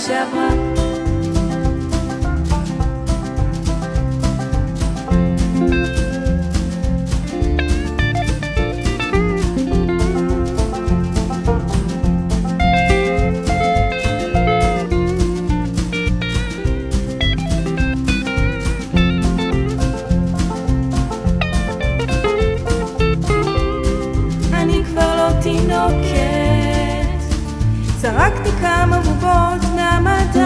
שעברה. תינוקת, זרקתי כמה בובות מהמדף,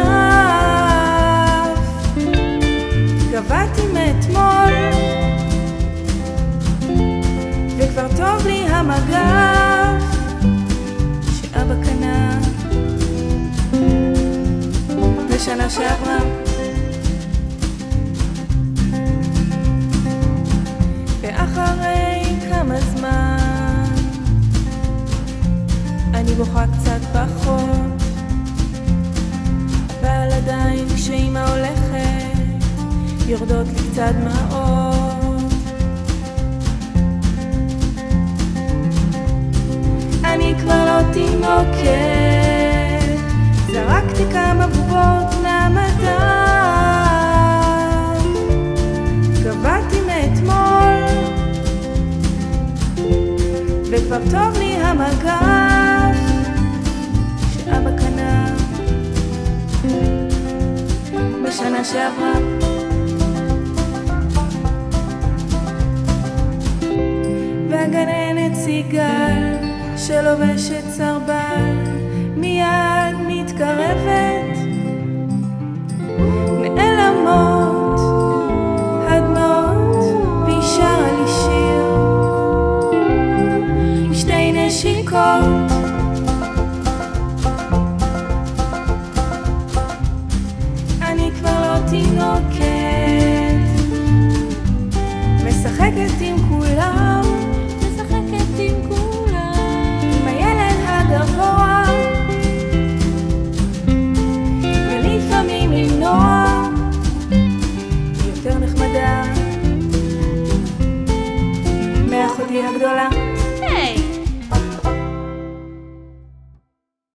גבעתי מאתמול וכבר טוב לי המגף שאבא קנה בשנה שעברה. ואחרי כמה זמן אני בוכה קצת פחות, אבל עדיין כשאמא הולכת יורדות לי קצת דמעות. אני כבר לא תינוקת, זרקתי כמה בובות מהמדף, גבעתי מאתמול וכבר טוב לי המגף שאבא קנה בשנה שעברה. והגננת סיגל שלובשת סרבל מיד מתקרבת